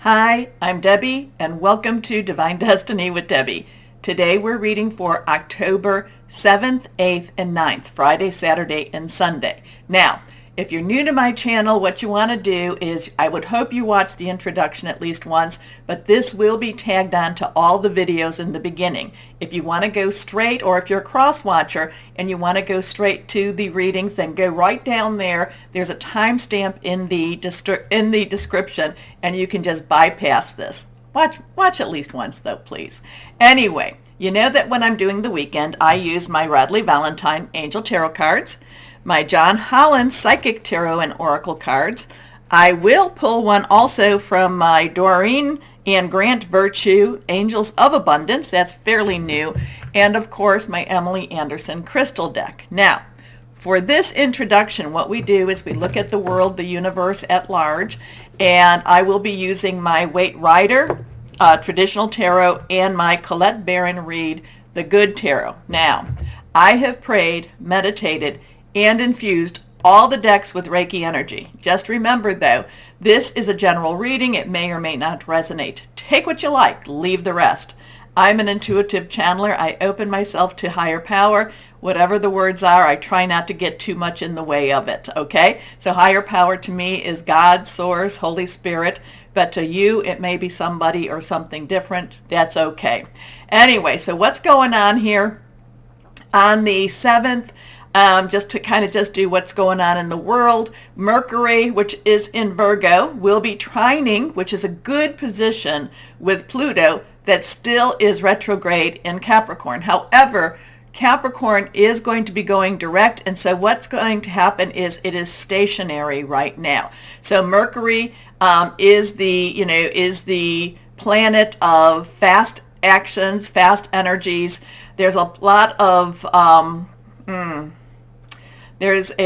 Hi, I'm Debbie, and welcome to Divine Destiny with Debbie. Today we're reading for October 7th, 8th, and 9th, Friday, Saturday, and Sunday. Now, if you're new to my channel, what you want to do is, I would hope you watch the introduction at least once, but this will be tagged on to all the videos in the beginning. If you want to go straight, or if you're a cross-watcher and you want to go straight to the readings, then go right down there. There's a timestamp in the description, and you can just bypass this. Watch at least once though, please. Anyway, you know that when I'm doing the weekend, I use my Radley Valentine Angel Tarot cards, my John Holland Psychic Tarot and Oracle cards. I will pull one also from my Doreen and Grant Virtue Angels of Abundance. That's fairly new. And of course, my Emily Anderson Crystal deck. Now, for this introduction, what we do is we look at the world, the universe at large, and I will be using my Waite Rider Traditional Tarot and my Colette Baron Reed The Good Tarot. Now, I have prayed, meditated, and infused all the decks with Reiki energy. Just remember though, this is a general reading. It may or may not resonate. Take what you like, leave the rest. I'm an intuitive channeler. I open myself to higher power. Whatever the words are, I try not to get too much in the way of it, okay? So higher power to me is God, Source, Holy Spirit, but to you, it may be somebody or something different. That's okay. Anyway, so what's going on here on the 7th? Just to kind of just do what's going on in the world. Mercury, which is in Virgo, will be trining, which is a good position with Pluto that still is retrograde in Capricorn. However, Capricorn is going to be going direct, and so what's going to happen is it is stationary right now. So Mercury is the planet of fast actions, fast energies. There's a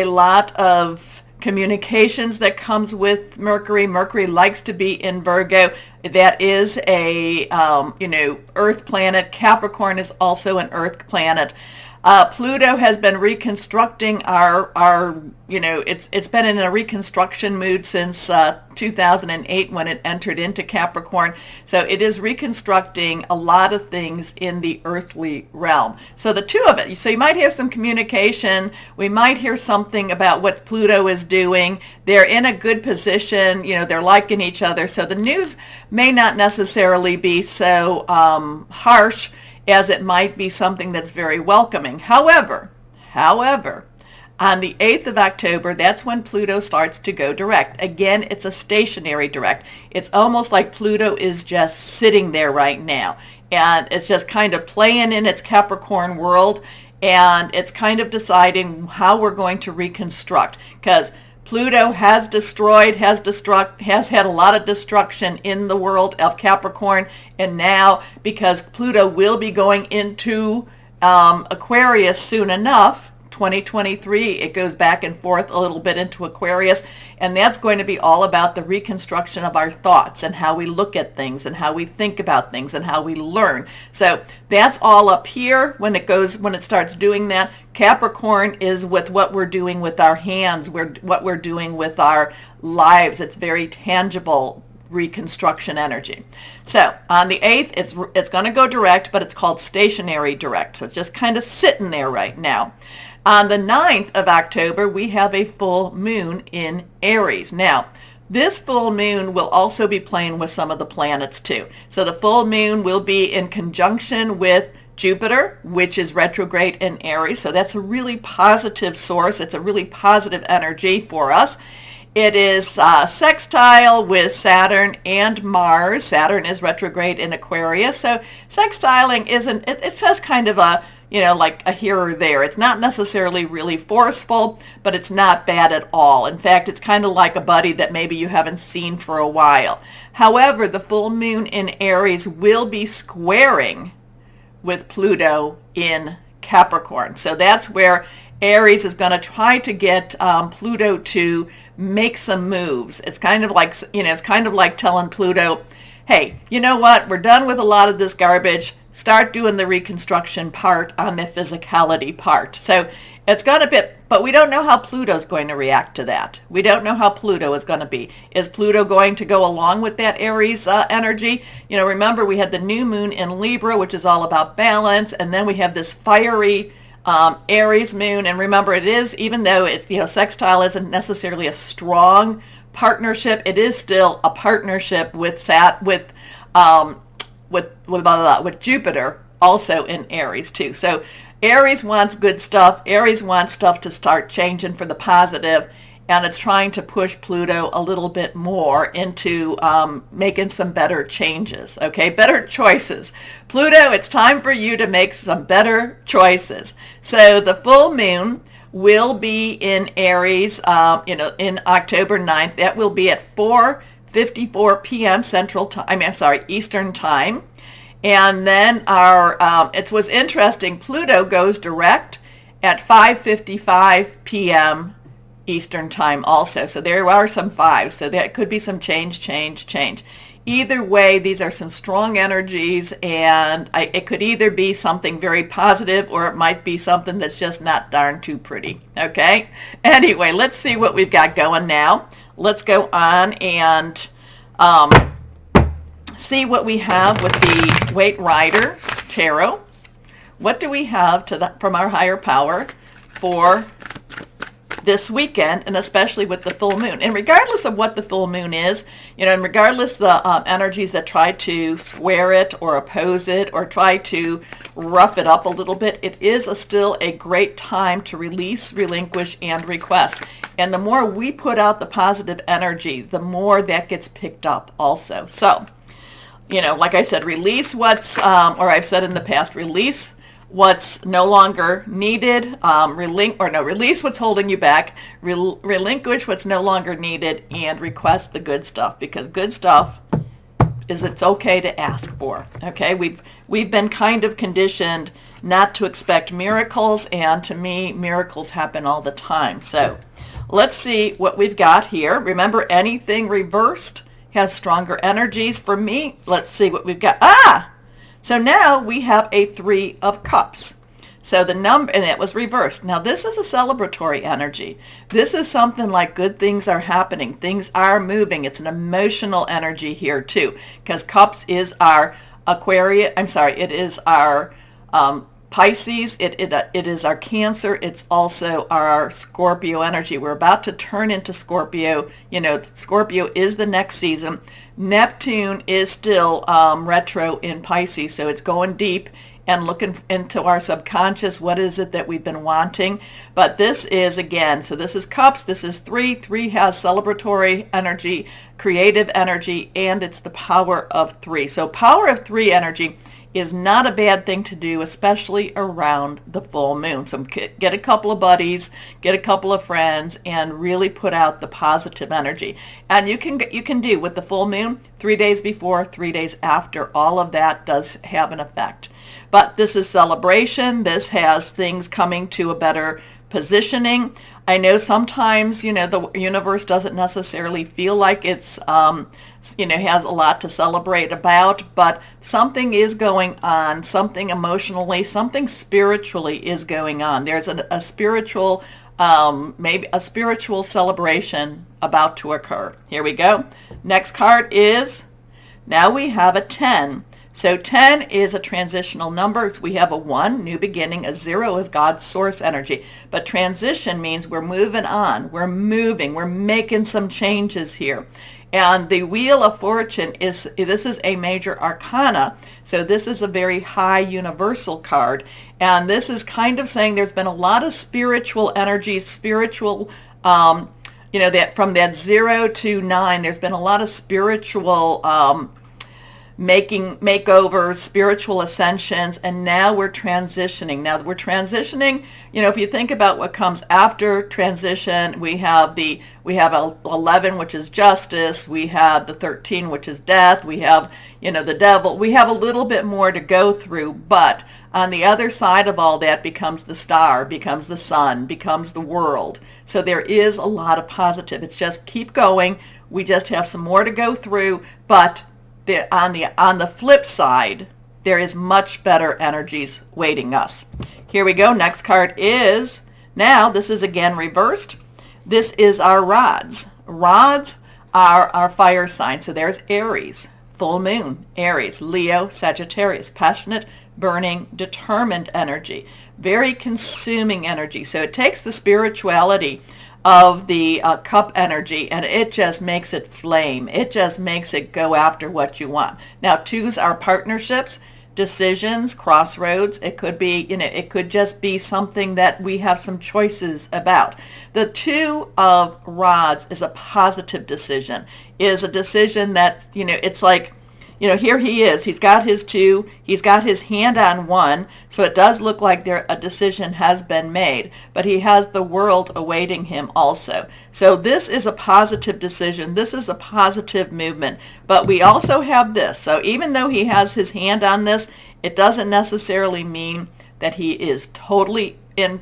lot of communications that comes with Mercury. Mercury likes to be in Virgo. That is a Earth planet. Capricorn is also an Earth planet. Pluto has been reconstructing it's been in a reconstruction mood since 2008 when it entered into Capricorn. So it is reconstructing a lot of things in the earthly realm. So the two of it, so you might hear some communication. We might hear something about what Pluto is doing. They're in a good position. They're liking each other. So the news may not necessarily be so harsh as it might be something that's very welcoming. However, on the 8th of October, that's when Pluto starts to go direct. Again, it's a stationary direct. It's almost like Pluto is just sitting there right now, and it's just kind of playing in its Capricorn world, and it's kind of deciding how we're going to reconstruct, because Pluto has had a lot of destruction in the world of Capricorn, and now because Pluto will be going into Aquarius soon enough, 2023, it goes back and forth a little bit into Aquarius, and that's going to be all about the reconstruction of our thoughts and how we look at things and how we think about things and how we learn. So that's all up here when it starts doing that. Capricorn is with what we're doing with our hands, what we're doing with our lives. It's very tangible reconstruction energy. So on the 8th, it's going to go direct, but it's called stationary direct. So it's just kind of sitting there right now. On the 9th of October, we have a full moon in Aries. Now, this full moon will also be playing with some of the planets too. So the full moon will be in conjunction with Jupiter, which is retrograde in Aries. So that's a really positive source. It's a really positive energy for us. It is sextile with Saturn and Mars. Saturn is retrograde in Aquarius. So sextiling it's just kind of a, like a here or there. It's not necessarily really forceful, but it's not bad at all. In fact, it's kind of like a buddy that maybe you haven't seen for a while. However, the full moon in Aries will be squaring with Pluto in Capricorn. So that's where Aries is going to try to get Pluto to make some moves. It's kind of like telling Pluto, hey, you know what? We're done with a lot of this garbage. Start doing the reconstruction part on the physicality part. So It's going to be, but we don't know how Pluto's going to react to that. We don't know how Pluto is going to be. Is Pluto going to go along with that Aries energy? You know, remember we had the new moon in Libra, which is all about balance, and then we have this fiery Aries moon. And remember, it is, even though it's, you know, sextile isn't necessarily a strong partnership, it is still a partnership with Jupiter also in Aries too. So Aries wants good stuff. Aries wants stuff to start changing for the positive, and it's trying to push Pluto a little bit more into making some better changes, okay? Better choices. Pluto, it's time for you to make some better choices. So the full moon will be in Aries, in October 9th. That will be at 4:54 p.m. Eastern Time. And then it was interesting, Pluto goes direct at 5:55 p.m. Eastern Time also. So there are some fives. So that could be some change. Either way, these are some strong energies, and it could either be something very positive or it might be something that's just not darn too pretty. Okay? Anyway, let's see what we've got going now. Let's go on and see what we have with the Waite Rider Tarot. What do we have from our higher power for this weekend, and especially with the full moon? And regardless of what the full moon is, and regardless the energies that try to square it or oppose it or try to rough it up a little bit, it is still a great time to release, relinquish, and request. And the more we put out the positive energy, the more that gets picked up also. So, like I said, release what's, or I've said in the past, release what's no longer needed, release what's holding you back, relinquish what's no longer needed, and request the good stuff, because good stuff it's okay to ask for. Okay, we've been kind of conditioned not to expect miracles, and to me, miracles happen all the time. So let's see what we've got here. Remember, anything reversed has stronger energies. For me, let's see what we've got. So now we have a 3 of Cups. So the number, and it was reversed. Now this is a celebratory energy. This is something like good things are happening. Things are moving. It's an emotional energy here too, because Cups is our it is our Pisces, it is our Cancer, it's also our Scorpio energy. We're about to turn into Scorpio. Scorpio is the next season. Neptune is still retro in Pisces, so it's going deep and looking into our subconscious. What is it that we've been wanting? But this is, again, so this is Cups, this is 3. 3 has celebratory energy, creative energy, and it's the power of 3. So power of 3 energy is not a bad thing to do, especially around the full moon. So get a couple of buddies, get a couple of friends, and really put out the positive energy. And you can do with the full moon 3 days before, 3 days after. All of that does have an effect. But this is celebration. This has things coming to a better positioning. I know sometimes, the universe doesn't necessarily feel like it's, has a lot to celebrate about, but something is going on, something emotionally, something spiritually is going on. There's a spiritual, maybe a spiritual celebration about to occur. Here we go. Next card is, now we have a 10. So 10 is a transitional number. We have a 1, new beginning. A 0 is God's source energy. But transition means we're moving on. We're moving. We're making some changes here. And the Wheel of Fortune this is a major arcana. So this is a very high universal card. And this is kind of saying there's been a lot of spiritual energy, that from that 0 to 9, there's been a lot of spiritual makeovers, spiritual ascensions, and now we're transitioning. If you think about what comes after transition, we have 11, which is justice, we have the 13, which is death, we have, the devil. We have a little bit more to go through, but on the other side of all that becomes the star, becomes the sun, becomes the world. So there is a lot of positive. It's just keep going. We just have some more to go through, but on the flip side, there is much better energies waiting us. Here we go. Next card is Now, this is again reversed. This is our rods. Rods are our fire sign. So there's Aries, full moon, Aries, Leo, Sagittarius, passionate, burning, determined energy, very consuming energy. So it takes the spirituality of the cup energy and it just makes it flame. It just makes it go after what you want. Now, twos are partnerships, decisions, crossroads. It could be, it could just be something that we have some choices about. The two of rods is a positive decision, is a decision that, it's like, here he is. He's got his two. He's got his hand on one. So it does look like a decision has been made. But he has the world awaiting him also. So this is a positive decision. This is a positive movement. But we also have this. So even though he has his hand on this, it doesn't necessarily mean that he is totally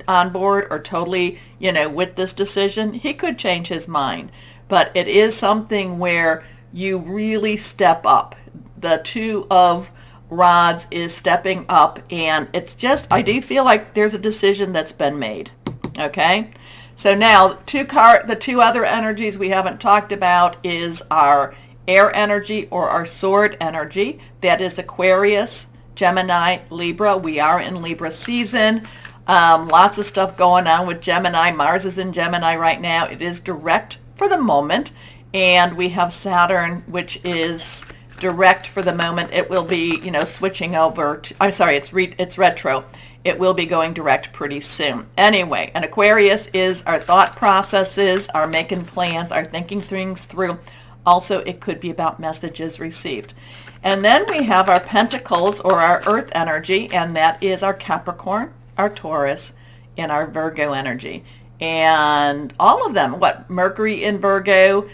on board or totally, with this decision. He could change his mind. But it is something where you really step up. The two of rods is stepping up, and it's just, I do feel like there's a decision that's been made. Okay, so now the two other energies we haven't talked about is our air energy or our sword energy. That is Aquarius, Gemini, Libra. We are in Libra season. Lots of stuff going on with Gemini. Mars is in Gemini right now. It is direct for the moment, and we have Saturn, which is direct for the moment. It will be, switching over to, I'm sorry, it's retro. It will be going direct pretty soon. Anyway, an Aquarius is our thought processes, our making plans, our thinking things through. Also, it could be about messages received. And then we have our Pentacles or our earth energy, and that is our Capricorn, our Taurus, and our Virgo energy. And all of them, Mercury in Virgo,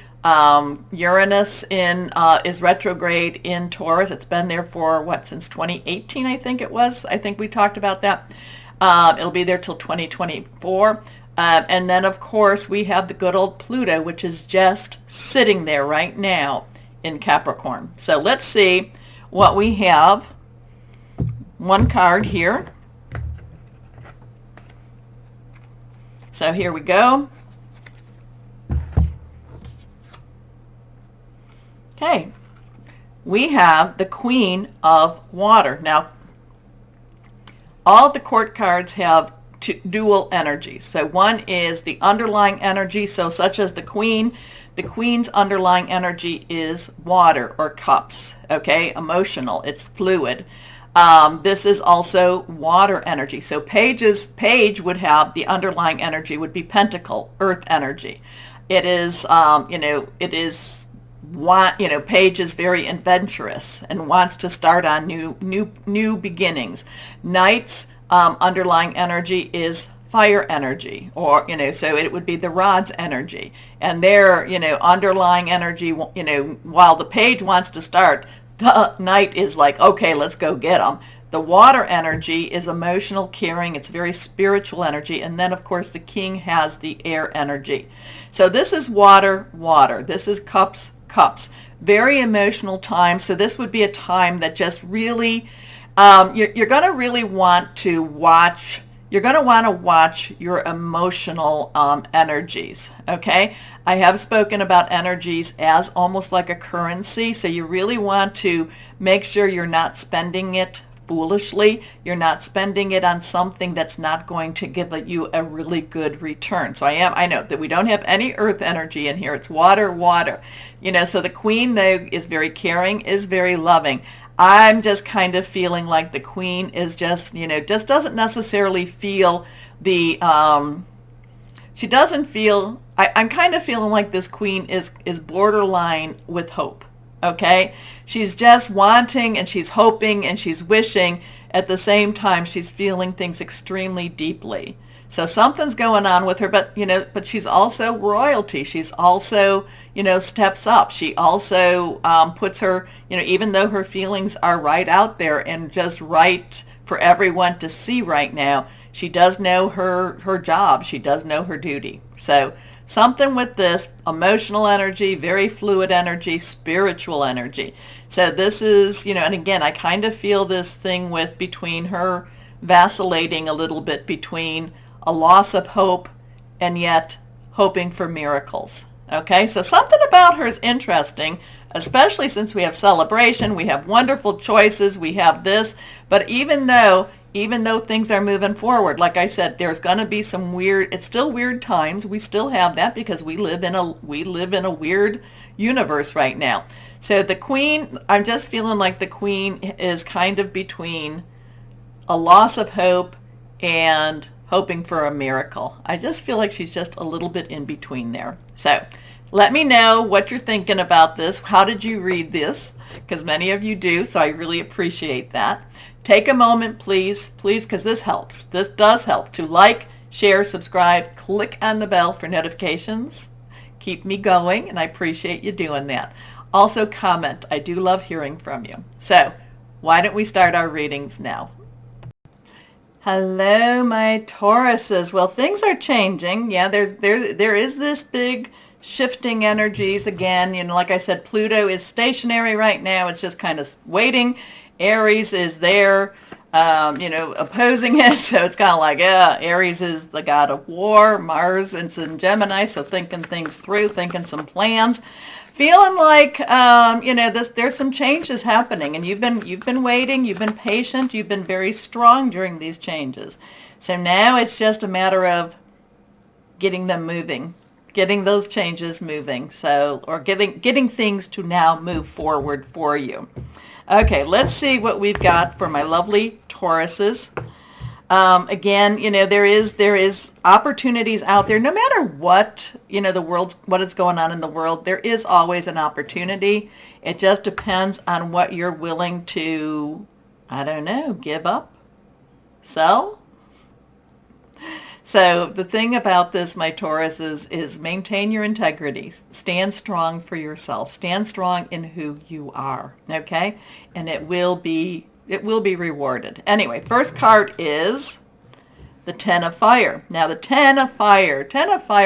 Uranus is retrograde in Taurus. It's been there for since 2018, I think it was. I think we talked about that. It'll be there till 2024. And then, of course, we have the good old Pluto, which is just sitting there right now in Capricorn. So let's see what we have. One card here. So here we go. Okay, we have the Queen of Water. Now, all the court cards have dual energies. So one is the underlying energy, so such as the Queen. The Queen's underlying energy is water or cups, okay, emotional, it's fluid. This is also water energy. So Page would have the underlying energy would be Pentacle, earth energy. It is, Page is very adventurous and wants to start on new beginnings. Knight's underlying energy is fire energy, or so it would be the rod's energy, and their underlying energy. While the Page wants to start, the Knight is like, okay, let's go get them. The water energy is emotional, caring. It's very spiritual energy. And then, of course, the King has the air energy. So this is water. This is cups. Very emotional time. So this would be a time that just really, you're going to really want to watch. You're going to want to watch your emotional energies, okay? I have spoken about energies as almost like a currency, so you really want to make sure you're not spending it foolishly. You're not spending it on something that's not going to give you a really good return. So I know that we don't have any earth energy in here. It's water. So the Queen, though, is very caring, is very loving. I'm just kind of feeling like the Queen is just, just doesn't necessarily feel the, she doesn't feel, I'm kind of feeling like this Queen is borderline with hope, okay? She's just wanting and she's hoping and she's wishing. At the same time, she's feeling things extremely deeply. So something's going on with her, but she's also royalty. She's also, steps up. She also puts her, even though her feelings are right out there and just right for everyone to see right now, she does know her job. She does know her duty. So something with this emotional energy, very fluid energy, spiritual energy. So this is, and again, I kind of feel this thing between her vacillating a little bit between a loss of hope, and yet hoping for miracles. Okay, so something about her is interesting, especially since we have celebration, we have wonderful choices, we have this, but even though things are moving forward, like I said, there's going to be some weird, it's still weird times. We still have that because we live in a weird universe right now. So the Queen, I'm just feeling like the Queen is kind of between a loss of hope and hoping for a miracle. I just feel like she's just a little bit in between there. So let me know what you're thinking about this. How did you read this? Because many of you do, so I really appreciate that. Take a moment, please, because this helps. This does help to like, share, subscribe, click on the bell for notifications. Keep me going, and I appreciate you doing that. Also comment. I do love hearing from you. So why don't we start our readings now? Hello, my Tauruses. Well, things are changing. Yeah, there is this big shifting energies again. You know, like I said, Pluto is stationary right now. It's just kind of waiting. Aries is there, opposing it. So it's kind of like, Aries is the god of war. Mars is in Gemini, so thinking things through, thinking some plans. Feeling like, there's some changes happening, and you've been waiting, you've been patient, you've been very strong during these changes. So now it's just a matter of getting them moving, getting those changes moving. So, or getting things to now move forward for you. Okay, let's see what we've got for my lovely Tauruses. Again, there is opportunities out there. No matter what, what is going on in the world, there is always an opportunity. It just depends on what you're willing to, give up, sell. So the thing about this, my Taurus, is maintain your integrity. Stand strong for yourself. Stand strong in who you are, okay? And it will be rewarded. Anyway, first card is the Ten of Fire. Now the Ten of Fire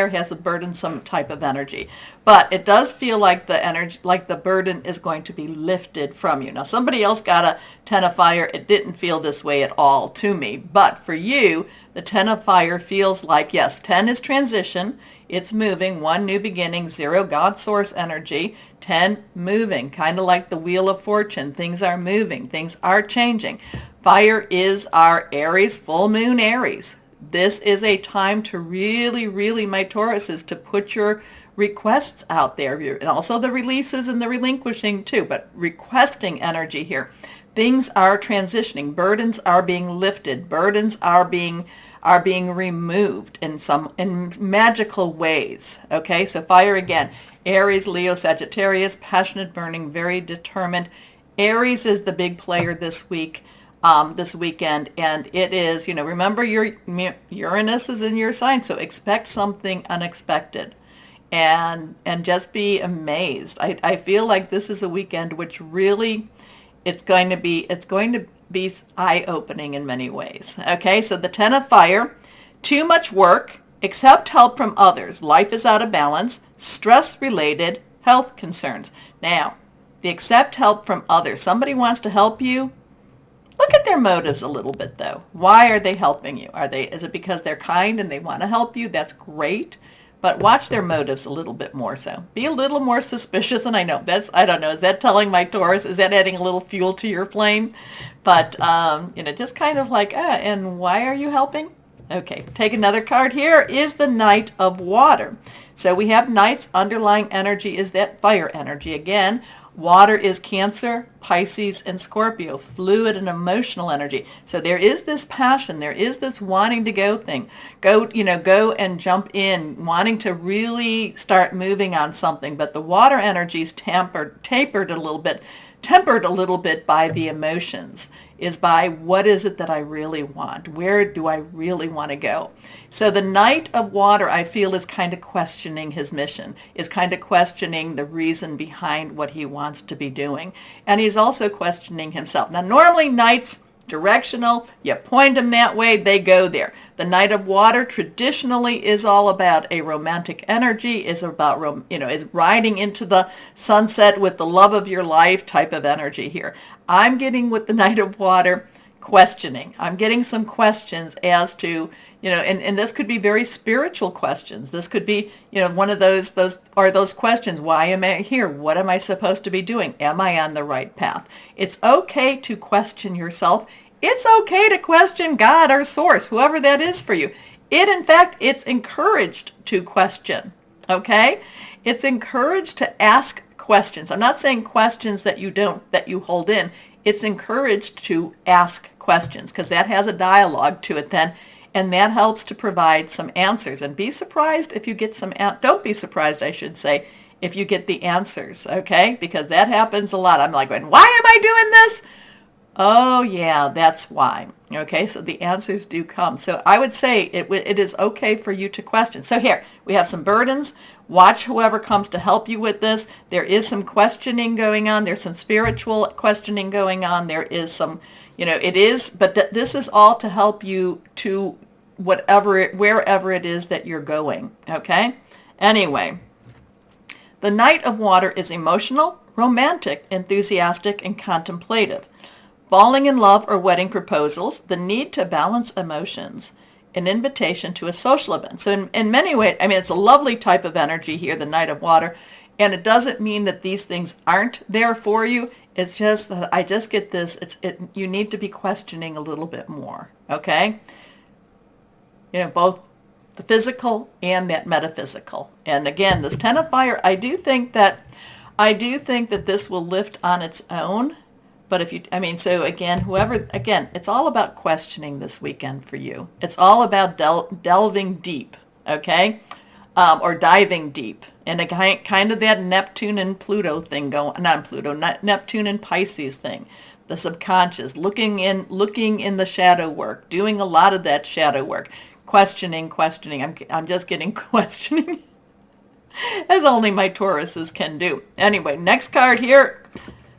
has a burdensome type of energy, but it does feel like the energy, like the burden is going to be lifted from you. Now somebody else got a Ten of Fire. It didn't feel this way at all to me, but for you, the Ten of Fire feels like, yes, 10 is transition. It's moving. 1, new beginning. 0, God source energy. 10, moving. Kind of like the Wheel of Fortune. Things are moving. Things are changing. Fire is our Aries, full moon Aries. This is a time to really, really, my Tauruses, to put your requests out there. And also the releases and the relinquishing too, but requesting energy here. Things are transitioning. Burdens are being lifted. Burdens are being removed in magical ways. Okay, so fire again. Aries, Leo, Sagittarius, passionate, burning, very determined. Aries is the big player this week, this weekend, and it is, remember your Uranus is in your sign, so expect something unexpected, and just be amazed. I feel like this is a weekend which really, it's going to be eye-opening in many ways. Okay, so the Ten of Fire, too much work, accept help from others, life is out of balance, stress-related health concerns. Now, the accept help from others, somebody wants to help you. Look at their motives a little bit though. Why are they helping you? Is it because they're kind and they want to help you? That's great. But watch their motives a little bit more so. Be a little more suspicious. And I don't know, is that telling my Taurus? Is that adding a little fuel to your flame? But, just kind of like, and why are you helping? Okay, take another card. Here is the Knight of Water. So we have Knights, underlying energy is that fire energy again. Water is Cancer, Pisces, and Scorpio, fluid and emotional energy. So there is this passion, there is this wanting to go thing. Go and jump in, wanting to really start moving on something. But the water energy is tempered a little bit by the emotions, is by what is it that I really want? Where do I really want to go? So the Knight of Water, I feel, is kind of questioning his mission, is kind of questioning the reason behind what he wants to be doing. And he's also questioning himself. Now, normally Knights, directional, you point them that way, they go there. The Knight of Water traditionally is all about a romantic energy, is about, is riding into the sunset with the love of your life type of energy here. I'm getting with the Knight of Water, questioning. I'm getting some questions as to, and this could be very spiritual questions. This could be, one of those questions. Why am I here? What am I supposed to be doing? Am I on the right path? It's okay to question yourself. It's okay to question God or source, whoever that is for you. In fact, it's encouraged to question, okay? It's encouraged to ask questions. I'm not saying questions that you hold in. It's encouraged to ask questions because that has a dialogue to it then, and that helps to provide some answers. And be surprised if you get don't be surprised, I should say, if you get the answers, okay? Because that happens a lot. I'm like, why am I doing this? Oh yeah, that's why. Okay, so the answers do come. So I would say it is okay for you to question. So here, we have some burdens. Watch whoever comes to help you with this. There is some questioning going on. There's some spiritual questioning going on. There is some, but this is all to help you to wherever it is that you're going, okay? Anyway, the Knight of Water is emotional, romantic, enthusiastic, and contemplative. Falling in love or wedding proposals, the need to balance emotions, an invitation to a social event. So in many ways, it's a lovely type of energy here, the Knight of Water, and it doesn't mean that these things aren't there for you. It's just that I just get this, you need to be questioning a little bit more, okay? Both the physical and that metaphysical. And again, this Ten of Fire, I do think that this will lift on its own. But it's all about questioning this weekend for you. It's all about delving deep, okay? Or diving deep. And kind of that Neptune and Pluto thing Neptune and Pisces thing. The subconscious, looking in the shadow work, doing a lot of that shadow work. Questioning. I'm just getting questioning as only my Tauruses can do. Anyway, next card here.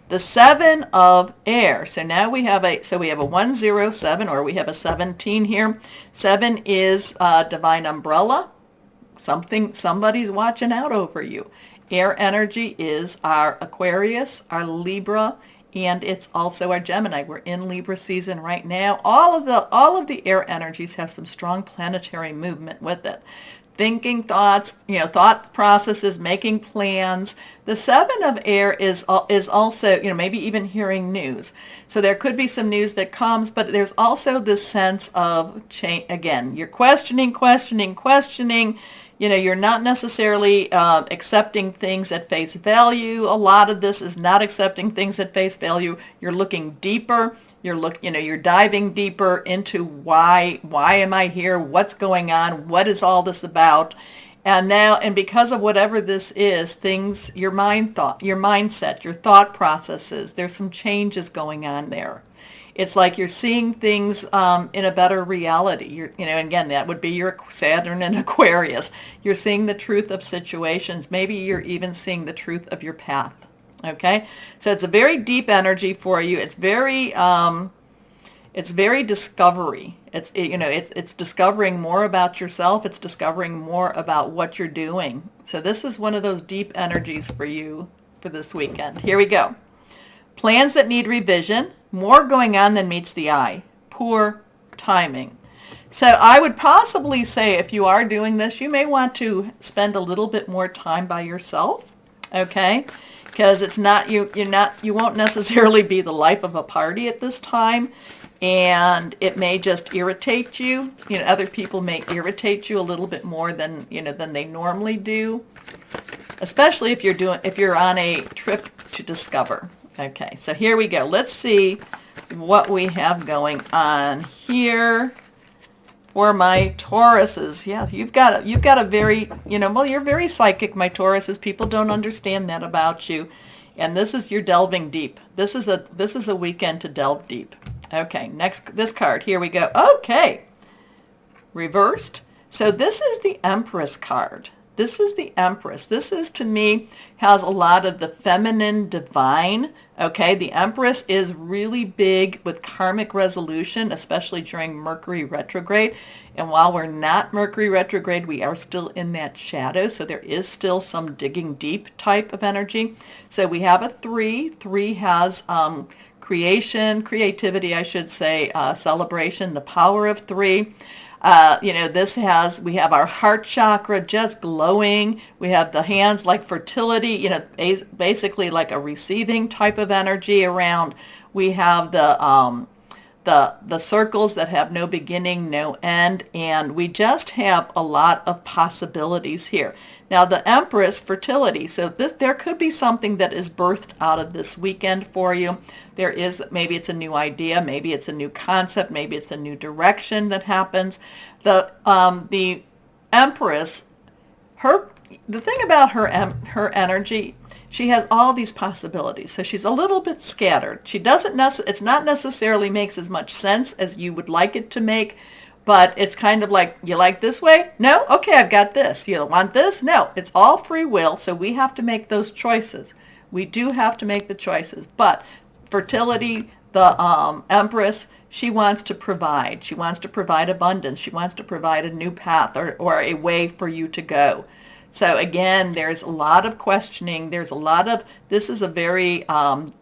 The Seven of Air. So now we have a 107, or we have a 17 here. 7 is divine umbrella. Somebody's watching out over you. Air energy is our Aquarius, our Libra, and it's also our Gemini. We're in Libra season right now. All of the air energies have some strong planetary movement with it. Thinking thoughts, thought processes, making plans. The 7 of Air is also, maybe even hearing news. So there could be some news that comes, but there's also this sense of change. Again, you're questioning. You're not necessarily accepting things at face value. A lot of this is not accepting things at face value. You're looking deeper. You're diving deeper into why am I here? What's going on? What is all this about? And because of whatever this is, your mindset, your thought processes, there's some changes going on there. It's like you're seeing things in a better reality. Again, that would be your Saturn and Aquarius. You're seeing the truth of situations. Maybe you're even seeing the truth of your path. Okay, so it's a very deep energy for you. It's very discovery. It's discovering more about yourself. It's discovering more about what you're doing. So this is one of those deep energies for you for this weekend. Here we go. Plans that need revision. More going on than meets the eye. Poor timing. So I would possibly say if you are doing this, you may want to spend a little bit more time by yourself. Okay. Because it's not you won't necessarily be the life of a party at this time, and it may just irritate you. Other people may irritate you a little bit more than they normally do, especially if you're on a trip to discover. Okay, so here we go. Let's see what we have going on here for my Tauruses. Yeah, you've got a very, you're very psychic, my Tauruses. People don't understand that about you. And this is your delving deep. This is a weekend to delve deep. Okay, this card. Here we go. Okay. Reversed. So this is the Empress card. This is the Empress. This is, to me, has a lot of the feminine divine. Okay, the Empress is really big with karmic resolution, especially during Mercury retrograde. And while we're not Mercury retrograde, we are still in that shadow. So there is still some digging deep type of energy. So we have a 3. 3 has creativity, I should say, celebration, the power of 3. We have our heart chakra just glowing. We have the hands like fertility, basically like a receiving type of energy around. We have the circles that have no beginning, no end, and we just have a lot of possibilities here. Now the Empress, fertility, so there could be something that is birthed out of this weekend for you. Maybe it's a new idea, maybe it's a new concept, maybe it's a new direction that happens. The Empress, the thing about her energy, she has all these possibilities. So she's a little bit scattered. It's not necessarily makes as much sense as you would like it to make, but it's kind of like, you like this way? No? Okay, I've got this. You want this? No. It's all free will, so we have to make those choices. We do have to make the choices. But fertility, the Empress, she wants to provide. She wants to provide abundance. She wants to provide a new path or a way for you to go. So again, there's a lot of questioning. This is a very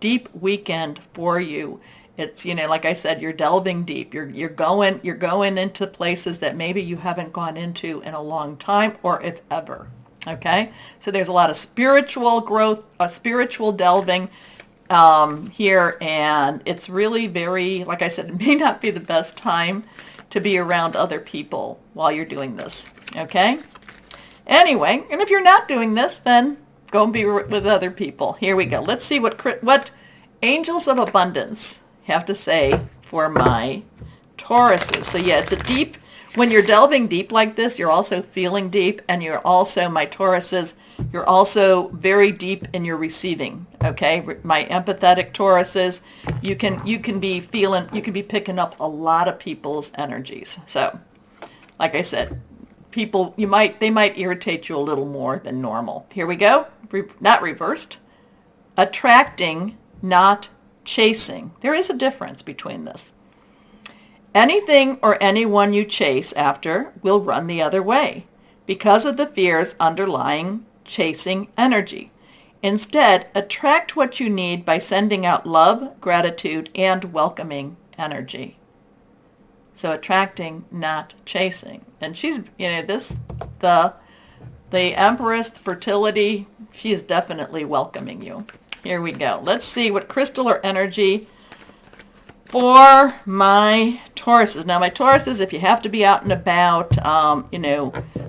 deep weekend for you. It's, like I said, you're delving deep. You're going into places that maybe you haven't gone into in a long time, or if ever. Okay? So there's a lot of spiritual growth, spiritual delving here, and it's really very, like I said, it may not be the best time to be around other people while you're doing this. Okay? Anyway, and if you're not doing this, then go and be with other people. Here we go. Let's see what angels of abundance have to say for my Tauruses. So yeah, when you're delving deep like this, you're also feeling deep, and you're also, my Tauruses, you're also very deep in your receiving. Okay, my empathetic Tauruses, you can be picking up a lot of people's energies. So, like I said, they might irritate you a little more than normal. Here we go. Not reversed. Attracting, not chasing. There is a difference between this. Anything or anyone you chase after will run the other way because of the fears underlying chasing energy. Instead, attract what you need by sending out love, gratitude, and welcoming energy. So attracting, not chasing. And she's, the Empress, fertility, she is definitely welcoming you. Here we go. Let's see what crystal or energy for my Tauruses. Now, my Tauruses, if you have to be out and about,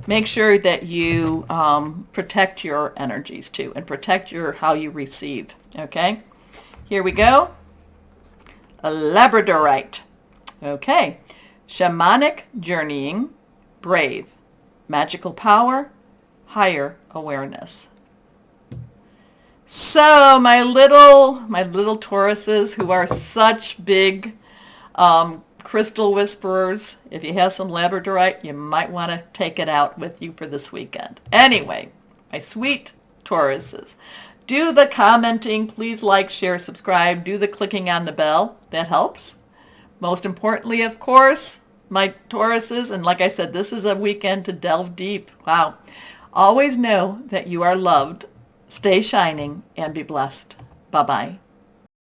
make sure that you protect your energies too, and protect how you receive. Okay? Here we go. A Labradorite. Okay. Shamanic journeying, brave, magical power, higher awareness. So my little Tauruses, who are such big crystal whisperers, if you have some Labradorite, you might want to take it out with you for this weekend. Anyway, my sweet Tauruses, do the commenting. Please like, share, subscribe. Do the clicking on the bell. That helps. Most importantly, of course, my Tauruses, and like I said, this is a weekend to delve deep. Wow. Always know that you are loved. Stay shining and be blessed. Bye-bye.